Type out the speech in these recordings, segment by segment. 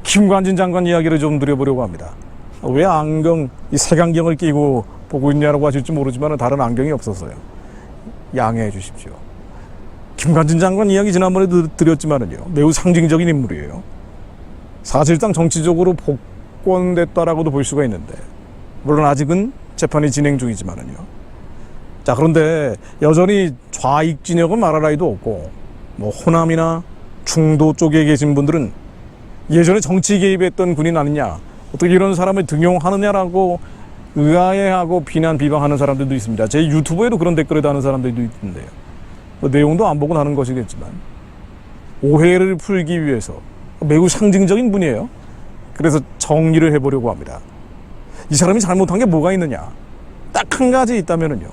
김관진 장관 이야기를 좀 드려보려고 합니다. 왜 이 색안경을 끼고 보고 있냐라고 하실지 모르지만 다른 안경이 없었어요. 양해해 주십시오. 김관진 장관 이야기 지난번에 드렸지만은요, 매우 상징적인 인물이에요. 사실상 정치적으로 복권됐다라고도 볼 수가 있는데, 물론 아직은 재판이 진행 중이지만은요. 자, 그런데 여전히 좌익 진영은 말할 나위도 없고, 뭐 호남이나 충도 쪽에 계신 분들은 예전에 정치 개입했던 군인 아니냐, 어떻게 이런 사람을 등용하느냐라고 의아해하고 비방하는 사람들도 있습니다. 제 유튜브에도 그런 댓글을 다는 사람들도 있는데요. 뭐 내용도 안 보고 나는 것이겠지만 오해를 풀기 위해서 매우 상징적인 분이에요. 그래서 정리를 해보려고 합니다. 이 사람이 잘못한 게 뭐가 있느냐, 딱 한 가지 있다면은요,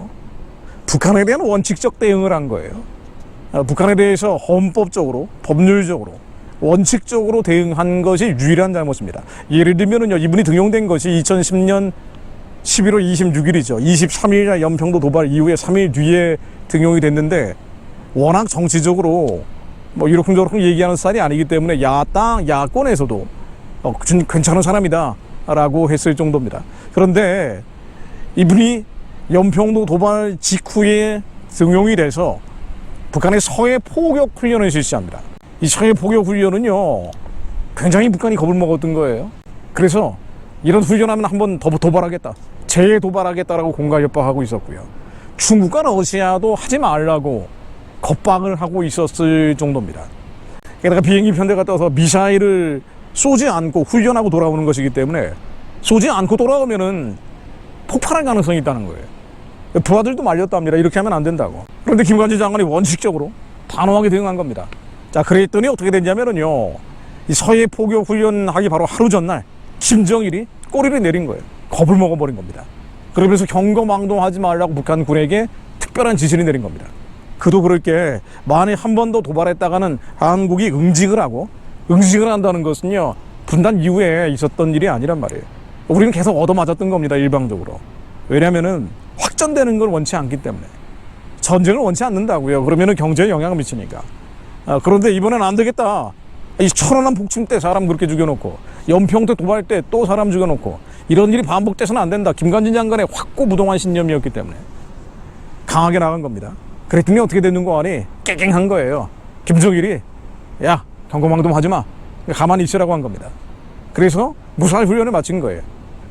북한에 대한 원칙적 대응을 한 거예요. 북한에 대해서 헌법적으로, 법률적으로, 원칙적으로 대응한 것이 유일한 잘못입니다. 예를 들면은요, 이분이 등용된 것이 2010년 11월 26일이죠. 23일날 연평도 도발 이후에 3일 뒤에 등용이 됐는데, 워낙 정치적으로 뭐 이러쿵저러쿵 얘기하는 스타일이 아니기 때문에 야권에서도 괜찮은 사람이다 라고 했을 정도입니다. 그런데 이분이 연평도 도발 직후에 등용이 돼서 북한의 서해 포격 훈련을 실시합니다. 이 서해 포격 훈련은요, 굉장히 북한이 겁을 먹었던 거예요. 그래서 이런 훈련하면 한번 더 도발하겠다, 재도발하겠다라고 공갈 협박하고 있었고요. 중국과 러시아도 하지 말라고 겁박을 하고 있었을 정도입니다. 게다가 비행기 편대가 떠서 미사일을 쏘지 않고 훈련하고 돌아오는 것이기 때문에 쏘지 않고 돌아오면은 폭발할 가능성이 있다는 거예요. 부하들도 말렸답니다. 이렇게 하면 안 된다고. 그런데 김관진 장관이 원칙적으로 단호하게 대응한 겁니다. 자, 그랬더니 어떻게 됐냐면은요, 이 서해 포격 훈련하기 바로 하루 전날 김정일이 꼬리를 내린 거예요. 겁을 먹어버린 겁니다. 그러면서 경거망동하지 말라고 북한군에게 특별한 지시를 내린 겁니다. 그도 그럴 게, 만약 한 번 더 도발했다가는 한국이 응징을 한다는 것은요, 분단 이후에 있었던 일이 아니란 말이에요. 우리는 계속 얻어맞았던 겁니다, 일방적으로. 왜냐면은 확전되는 걸 원치 않기 때문에. 전쟁을 원치 않는다고요. 그러면은 경제에 영향을 미치니까. 그런데 이번엔 안 되겠다. 이 천안함 폭침 때 사람 그렇게 죽여놓고, 연평도 도발 때 또 사람 죽여놓고, 이런 일이 반복돼서는 안 된다. 김관진 장관의 확고부동한 신념이었기 때문에 강하게 나간 겁니다. 그랬더니 어떻게 되는 거 아니? 깨갱한 거예요. 김정일이, 야, 경고망동 하지 마, 가만히 있으라고 한 겁니다. 그래서 무사히 훈련을 마친 거예요.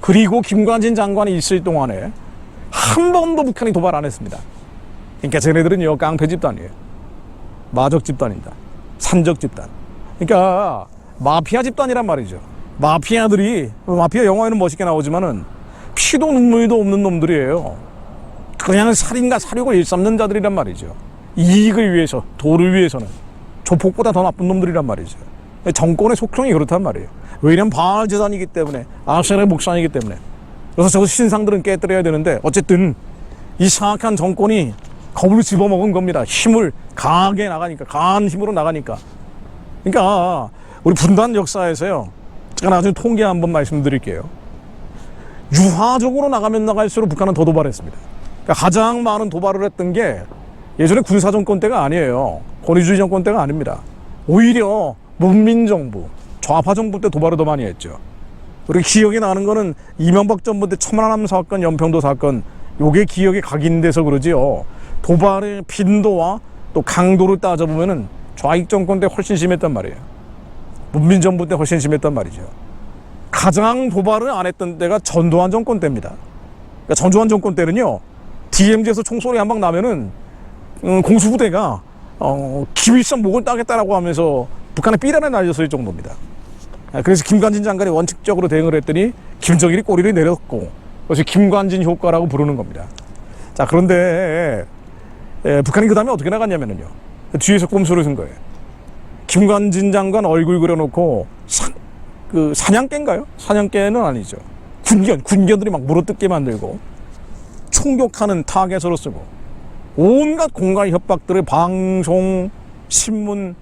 그리고 김관진 장관이 있을 동안에 한 번도 북한이 도발 안 했습니다. 그러니까 쟤네들은요, 깡패 집단이에요. 마적 집단입니다. 산적 집단. 그러니까 마피아 집단이란 말이죠. 마피아 영화에는 멋있게 나오지만은 피도 눈물도 없는 놈들이에요. 그냥 살인과 사륙을 일삼는 자들이란 말이죠. 이익을 위해서, 도를 위해서는 조폭보다 더 나쁜 놈들이란 말이죠. 정권의 속성이 그렇단 말이에요. 왜냐면 바알 재단이기 때문에, 아셀의 목산이기 때문에. 그래서 저 신상들은 깨뜨려야 되는데, 어쨌든 이 사악한 정권이 겁을 집어먹은 겁니다. 힘을 강하게 나가니까, 강한 힘으로 나가니까. 그러니까 우리 분단 역사에서요, 제가 나중에 통계 한번 말씀드릴게요. 유화적으로 나가면 나갈수록 북한은 더 도발했습니다. 그러니까 가장 많은 도발을 했던 게 예전에 군사정권 때가 아니에요. 권위주의 정권 때가 아닙니다. 오히려 문민정부, 좌파정부 때 도발을 더 많이 했죠. 그리고 기억이 나는 거는 이명박 정부 때 천안함 사건, 연평도 사건, 요게 기억에 각인돼서 그러지요. 도발의 빈도와 또 강도를 따져보면은 좌익 정권 때 훨씬 심했단 말이에요. 문민정부 때 훨씬 심했단 말이죠. 가장 도발을 안 했던 때가 전두환 정권 때입니다. 그러니까 전두환 정권 때는요, DMZ에서 총소리 한 방 나면은 공수부대가 기밀성 목을 따겠다라고 하면서 북한에 삐란에 날렸을 정도입니다. 그래서 김관진 장관이 원칙적으로 대응을 했더니 김정일이 꼬리를 내렸고, 그래서 김관진 효과라고 부르는 겁니다. 자, 그런데 북한이 그 다음에 어떻게 나갔냐면요, 뒤에서 꼼수를 쓴 거예요. 김관진 장관 얼굴 그려놓고 사냥개인가요? 사냥개는 아니죠. 군견들이 막 물어뜯게 만들고 총격하는 타겟으로 쓰고, 온갖 공갈 협박들을 방송, 신문,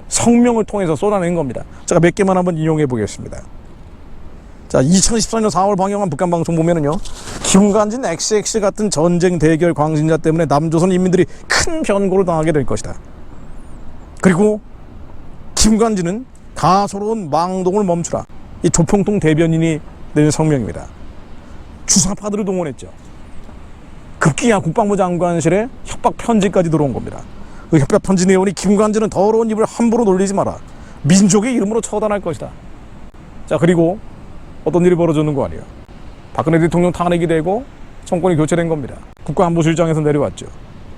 성명을 통해서 쏟아낸 겁니다. 제가 몇 개만 한번 인용해 보겠습니다. 자, 2014년 4월 방영한 북한 방송 보면은요, 김관진 XX 같은 전쟁 대결 광신자 때문에 남조선 인민들이 큰 변고를 당하게 될 것이다. 그리고 김관진은 가소로운 망동을 멈추라. 이 조평통 대변인이 낸 성명입니다. 주사파들을 동원했죠. 급기야 국방부 장관실에 협박 편지까지 들어온 겁니다. 그 협박 편지 내용이 김관진은 더러운 입을 함부로 놀리지 마라. 민족의 이름으로 처단할 것이다. 자, 그리고 어떤 일이 벌어졌는 거 아니에요. 박근혜 대통령 탄핵이 되고 정권이 교체된 겁니다. 국가안보실장에서 내려왔죠.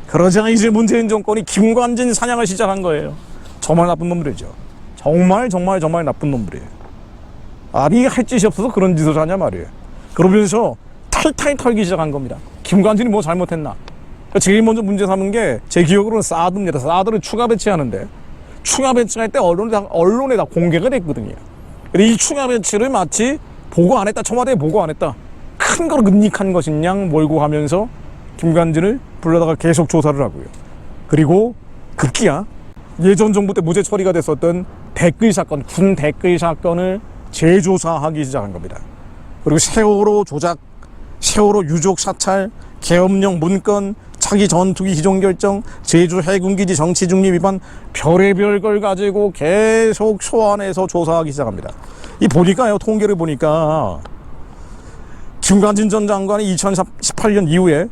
그러자 이제 문재인 정권이 김관진 사냥을 시작한 거예요. 정말 나쁜 놈들이죠. 정말 나쁜 놈들이에요. 아니, 할 짓이 없어서 그런 짓을 하냐 말이에요. 그러면서 탈탈 털기 시작한 겁니다. 김관진이 뭐 잘못했나? 제일 먼저 문제 삼은 게 제 기억으로는 사드입니다. 사드를 추가 배치하는데 추가 배치할 때 언론에 다 공개가 됐거든요. 근데 이 추가 배치를 마치 보고 안 했다, 청와대에 보고 안 했다, 큰 걸 은닉한 것인 양 몰고 가면서 김관진을 불러다가 계속 조사를 하고요. 그리고 급기야 예전 정부 때 무죄 처리가 됐었던 댓글 사건, 군 댓글 사건을 재조사하기 시작한 겁니다. 그리고 세월호 조작, 세월호 유족 사찰, 계엄령 문건, 차기 전투기 기종 결정, 제주 해군기지 정치 중립 위반, 별의별 걸 가지고 계속 소환해서 조사하기 시작합니다. 이 보니까요, 통계를 보니까 김관진 전 장관이 2018년 이후에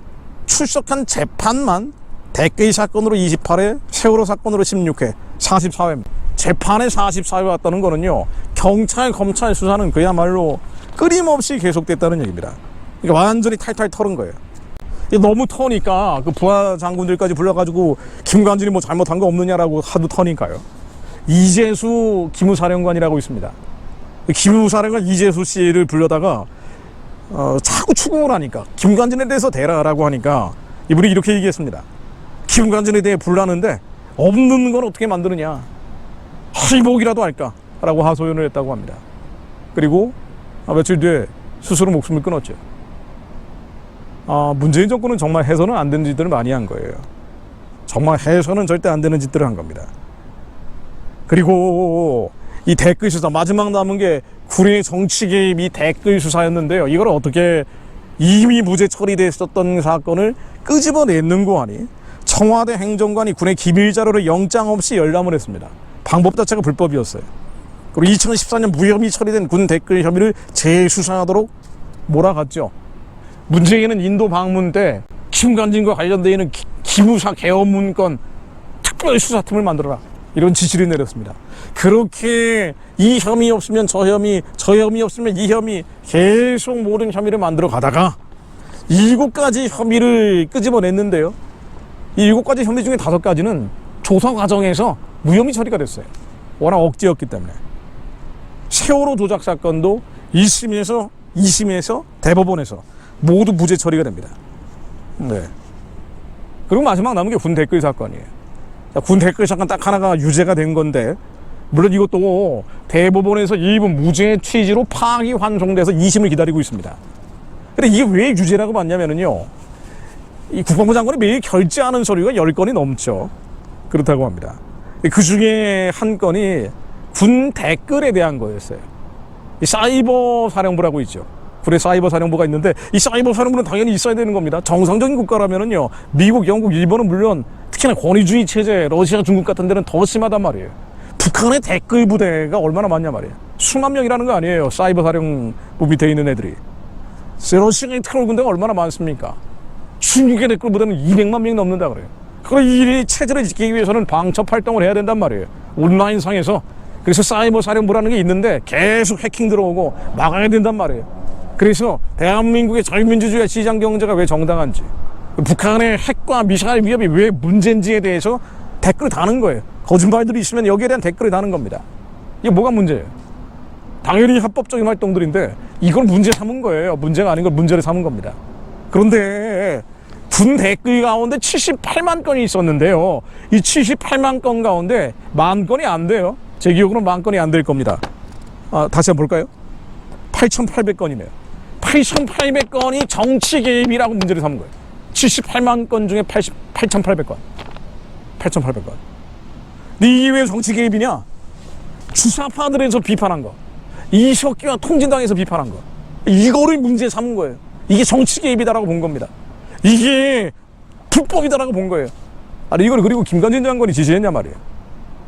출석한 재판만 댓글 사건으로 28회, 세월호 사건으로 16회, 44회입니다. 재판에 44회 왔다는 거는요, 경찰, 검찰 수사는 그야말로 끊임없이 계속됐다는 얘기입니다. 그러니까 완전히 탈탈 털은 거예요. 너무 터니까 그 부하 장군들까지 불러가지고 김관진이 뭐 잘못한 거 없느냐라고 하도 터니까요. 이재수 기무사령관이라고 있습니다. 기무사령관 이재수 씨를 불러다가 자꾸 추궁을 하니까 김관진에 대해서 대라라고 하니까 이분이 이렇게 얘기했습니다. 김관진에 대해 불나는데 없는 건 어떻게 만드느냐, 희복이라도 할까 라고 하소연을 했다고 합니다. 그리고 며칠 뒤에 스스로 목숨을 끊었죠. 문재인 정권은 정말 해서는 안 되는 짓들을 많이 한 거예요. 정말 해서는 절대 안 되는 짓들을 한 겁니다. 그리고 이 댓글 수사, 마지막 남은 게 군의 정치 개입이 댓글 수사였는데요. 이걸 어떻게 이미 무죄 처리됐었던 사건을 끄집어내는 거 아니? 청와대 행정관이 군의 기밀 자료를 영장 없이 열람을 했습니다. 방법 자체가 불법이었어요. 그리고 2014년 무혐의 처리된 군 댓글 혐의를 재수사하도록 몰아갔죠. 문재인은 인도 방문 때 김관진과 관련되어 있는 기무사 계엄 문건 특별수사팀을 만들어라, 이런 지시를 내렸습니다. 그렇게 이 혐의 없으면 저 혐의, 저 혐의 없으면 이 혐의, 계속 모든 혐의를 만들어 가다가 7가지 혐의를 끄집어냈는데요. 이 7가지 혐의 중에 5가지는 조사 과정에서 무혐의 처리가 됐어요. 워낙 억지였기 때문에. 세월호 조작 사건도 1심에서 2심에서 대법원에서 모두 무죄 처리가 됩니다. 네. 그리고 마지막 남은 게 군 댓글 사건이에요. 자, 군 댓글 사건 딱 하나가 유죄가 된 건데, 물론 이것도 대법원에서 일부 무죄 취지로 파기환송돼서 2심을 기다리고 있습니다. 근데 이게 왜 유죄라고 봤냐면요, 이 국방부 장관이 매일 결재하는 서류가 10건이 넘죠. 그렇다고 합니다. 그 중에 한 건이 군 댓글에 대한 거였어요. 이 사이버 사령부라고 있죠. 군의 사이버 사령부가 있는데 이 사이버 사령부는 당연히 있어야 되는 겁니다. 정상적인 국가라면은요, 미국, 영국, 일본은 물론 특히나 권위주의 체제, 러시아, 중국 같은 데는 더 심하단 말이에요. 북한의 댓글 부대가 얼마나 많냐 말이에요. 수만 명이라는 거 아니에요. 사이버 사령부 밑에 있는 애들이. 러시아의 트롤 군대가 얼마나 많습니까? 중국의 댓글 부대는 200만 명이 넘는다 그래요. 그럼 이 체제를 지키기 위해서는 방첩 활동을 해야 된단 말이에요. 온라인상에서. 그래서 사이버 사령부라는 게 있는데 계속 해킹 들어오고 막아야 된단 말이에요. 그래서 대한민국의 자유민주주의 시장 경제가 왜 정당한지, 북한의 핵과 미사일 위협이 왜 문제인지에 대해서 댓글을 다는 거예요. 거짓말들이 있으면 여기에 대한 댓글을 다는 겁니다. 이게 뭐가 문제예요? 당연히 합법적인 활동들인데 이걸 문제 삼은 거예요. 문제가 아닌 걸 문제를 삼은 겁니다. 그런데 군 댓글 가운데 78만 건이 있었는데요, 이 78만 건 가운데 10,000건이 안 돼요. 제 기억으로는 10,000건이 안 될 겁니다. 다시 한번 볼까요? 8,800건이네요. 8,800건이 정치 개입이라고 문제를 삼은 거예요. 78만 건 중에 8,800건. 8,800건. 근데 이게 왜 정치 개입이냐? 주사파들에서 비판한 거, 이석기와 통진당에서 비판한 거, 이거를 문제 삼은 거예요. 이게 정치 개입이다라고 본 겁니다. 이게 불법이다라고 본 거예요. 아니, 이걸 그리고 김관진 장관이 지시했냐 말이에요.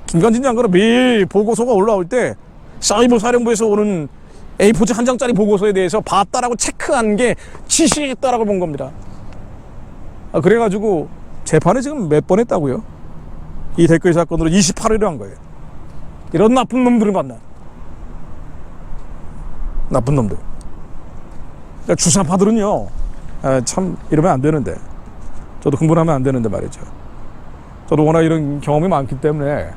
김관진 장관은 매일 보고서가 올라올 때 사이버 사령부에서 오는 A4지 한 장짜리 보고서에 대해서 봤다라고 체크한 게 지시했다라고 본 겁니다. 그래가지고 재판을 지금 몇 번 했다고요? 이 댓글 사건으로 28회를 한 거예요. 이런 나쁜 놈들을 만나. 나쁜 놈들. 그러니까 주사파들은요, 참 이러면 안 되는데, 저도 흥분하면 안 되는데 말이죠. 저도 워낙 이런 경험이 많기 때문에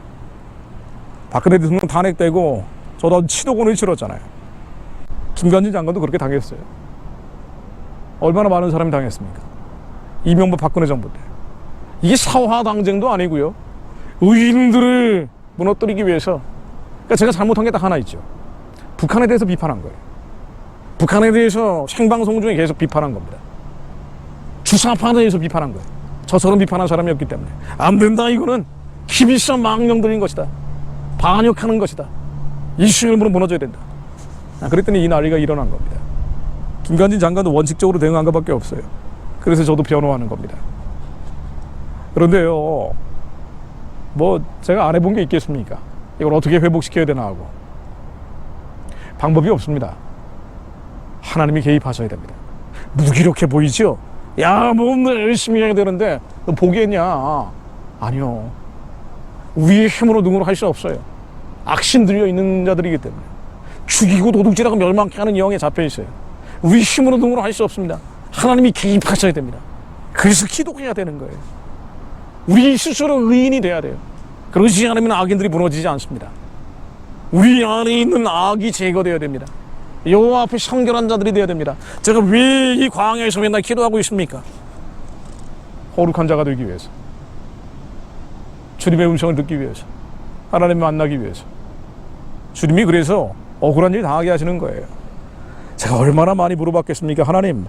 박근혜 대통령 탄핵되고 저도 치도곤을 치렀잖아요. 김관진 장관도 그렇게 당했어요. 얼마나 많은 사람이 당했습니까? 이명박 박근혜 정부 때. 이게 사화당쟁도 아니고요. 의인들을 무너뜨리기 위해서. 그러니까 제가 잘못한 게 딱 하나 있죠. 북한에 대해서 비판한 거예요. 북한에 대해서 생방송 중에 계속 비판한 겁니다. 주사파에 대해서 비판한 거예요. 저처럼 비판한 사람이었기 때문에. 안 된다, 이거는 기비선 망령들인 것이다. 반역하는 것이다. 이 시스템으로 무너져야 된다. 그랬더니 이 난리가 일어난 겁니다. 김관진 장관도 원칙적으로 대응한 것밖에 없어요. 그래서 저도 변호하는 겁니다. 그런데요, 뭐 제가 안 해본 게 있겠습니까? 이걸 어떻게 회복시켜야 되나 하고. 방법이 없습니다. 하나님이 개입하셔야 됩니다. 무기력해 보이죠? 야, 뭐 열심히 해야 되는데 너 보겠냐? 아니요. 우리의 힘으로 누구로 할 수 없어요. 악신 들려 있는 자들이기 때문에. 죽이고 도둑질하고 멸망케 하는 영에 잡혀 있어요. 우리 힘으로 누구로 할 수 없습니다. 하나님이 개입하셔야 됩니다. 그래서 기도해야 되는 거예요. 우리 스스로 의인이 돼야 돼요. 그러지 않으면 악인들이 무너지지 않습니다. 우리 안에 있는 악이 제거되어야 됩니다. 여호와 앞에 성결한 자들이 되어야 됩니다. 제가 왜 이 광야에서 맨날 기도하고 있습니까? 거룩한 자가 되기 위해서, 주님의 음성을 듣기 위해서, 하나님을 만나기 위해서. 주님이 그래서 억울한 일 당하게 하시는 거예요. 제가 얼마나 많이 물어봤겠습니까? 하나님,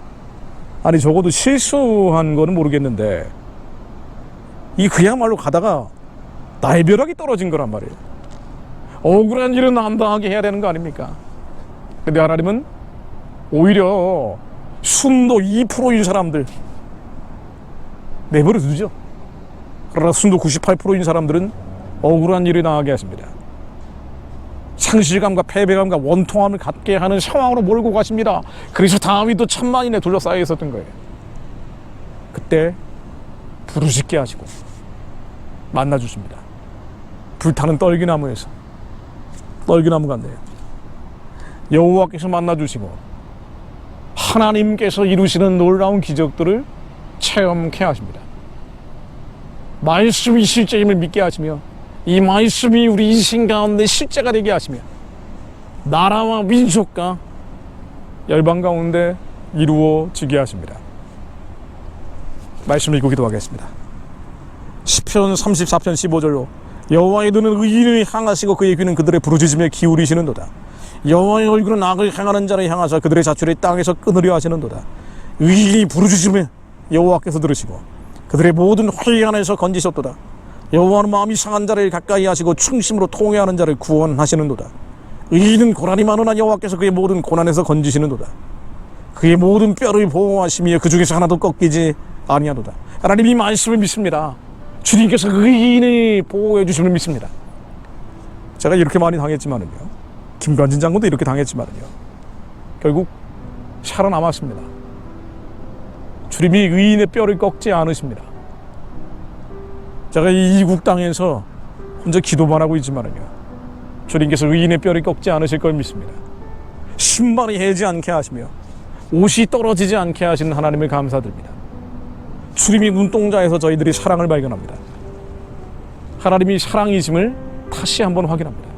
아니 적어도 실수한 거는 모르겠는데 이 그야말로 가다가 날벼락이 떨어진 거란 말이에요. 억울한 일은 안 당하게 해야 되는 거 아닙니까? 근데 하나님은 오히려 순도 2%인 사람들 내버려 두죠. 그러나 순도 98%인 사람들은 억울한 일을 당하게 하십니다. 상실감과 패배감과 원통함을 갖게 하는 상황으로 몰고 가십니다. 그래서 다윗도 천만인에 둘러싸여 있었던 거예요. 그때 부르짖게 하시고 만나주십니다. 불타는 떨기나무에서. 떨기나무가 안 돼요. 여호와께서 만나주시고 하나님께서 이루시는 놀라운 기적들을 체험케 하십니다. 말씀이 실제임을 믿게 하시며 이 말씀이 우리 인생 가운데 실제가 되게 하시며 나라와 민족과 열방 가운데 이루어지게 하십니다. 말씀 읽고 기도하겠습니다. 시편 34편 15절로 여호와의 눈은 의인을 향하시고 그의 귀는 그들의 부르짖음에 기울이시는도다. 여호와의 얼굴은 악을 행하는 자를 향하사 그들의 자취를 땅에서 끊으려 하시는도다. 의인이 부르짖으면 여호와께서 들으시고 그들의 모든 회의 안에서 건지셨도다. 여호와는 마음이 상한 자를 가까이 하시고 충심으로 통회하는 자를 구원하시는도다. 의인은 고난이 많으나 여호와께서 그의 모든 고난에서 건지시는도다. 그의 모든 뼈를 보호하시며 그 중에서 하나도 꺾이지 아니하도다. 하나님 이 말씀을 믿습니다. 주님께서 의인을 보호해 주심을 믿습니다. 제가 이렇게 많이 당했지만은요, 김관진 장군도 이렇게 당했지만은요, 결국 살아남았습니다. 주님이 의인의 뼈를 꺾지 않으십니다. 제가 이 이국 땅에서 혼자 기도만 하고 있지만은요, 주님께서 의인의 뼈를 꺾지 않으실 걸 믿습니다. 신발이 해지 않게 하시며 옷이 떨어지지 않게 하시는 하나님을 감사드립니다. 주님이 눈동자에서 저희들이 사랑을 발견합니다. 하나님이 사랑이심을 다시 한번 확인합니다.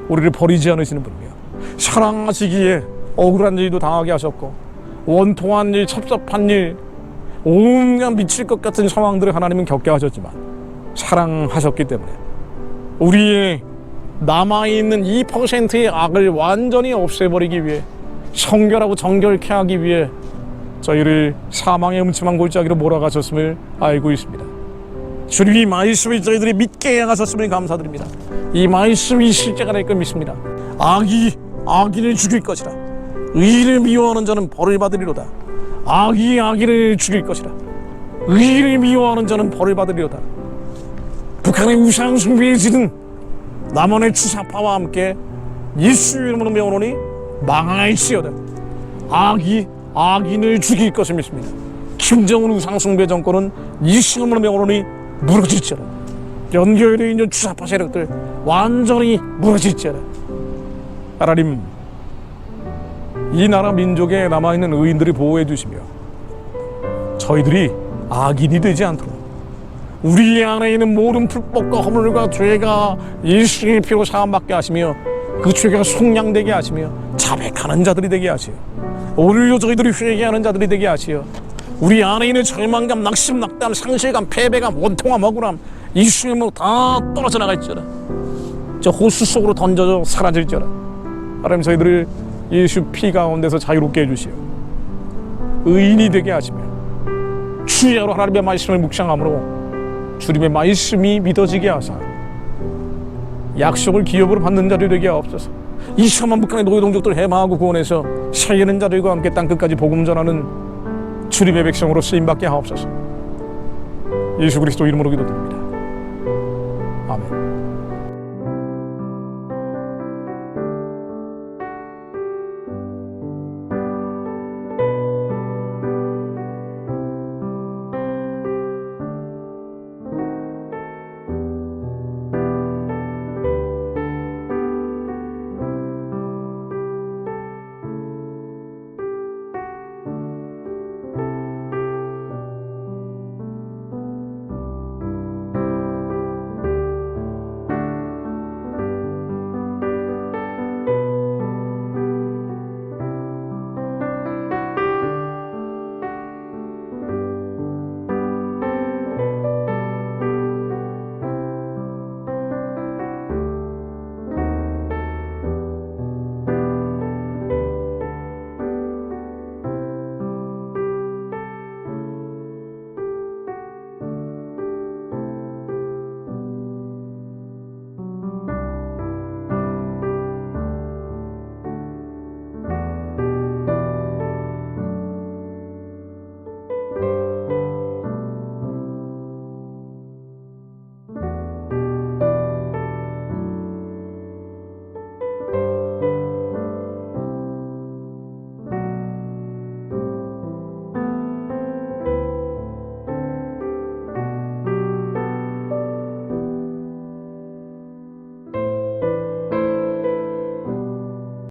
우리를 버리지 않으시는 분이며 사랑하시기에 억울한 일도 당하게 하셨고 원통한 일, 섭섭한 일, 온갖 미칠 것 같은 상황들을 하나님은 겪게 하셨지만 사랑하셨기 때문에 우리의 남아있는 2%의 악을 완전히 없애버리기 위해 성결하고 정결케 하기 위해 저희를 사망의 음침한 골짜기로 몰아가셨음을 알고 있습니다. 주님이 말씀을 저희들이 믿게 하셨음을 감사드립니다. 이 말씀이 실제가 될 걸 믿습니다. 악이 악인을 죽일 것이라. 의인을 미워하는 자는 벌을 받으리로다. 악이 악인을 죽일 것이라. 의인을 미워하는 자는 벌을 받으리로다. 북한의 우상 숭배에 지든 남한의 주사파와 함께 예수의 이름으로 명하노니 망할지어다. 악인을 죽일 것을 믿습니다. 김정은 우상 숭배 정권은 예수의 이름으로 명하노니 무너질지어다. 연결되어 있는 주사파 세력들 완전히 무너질지어다. 하나님, 이 나라 민족에 남아있는 의인들을 보호해 주시며 저희들이 악인이 되지 않도록 우리 안에 있는 모든 불법과 허물과 죄가 예수의 피로 사함받게 하시며 그 죄가 속량되게 하시며 자백하는 자들이 되게 하시어 오늘도 저희들이 회개하는 자들이 되게 하시어 우리 안에 있는 절망감, 낙심, 낙담, 상실감, 패배감, 원통함, 억울함 예수의 이름으로 다 떨어져 나갈지어다. 저 호수 속으로 던져져 사라질지어다. 하나님, 저희들을 예수 피 가운데서 자유롭게 해주시오 의인이 되게 하시며 주야로 하나님의 말씀을 묵상함으로 주님의 말씀이 믿어지게 하사 약속을 기업으로 받는 자들이 되게 하옵소서. 이 험한 북한의 노예동족들 해방하고 구원해서 살리는 자들과 함께 땅끝까지 복음 전하는 주님의 백성으로 쓰임받게 하옵소서. 예수 그리스도 이름으로 기도드립니다. 아멘.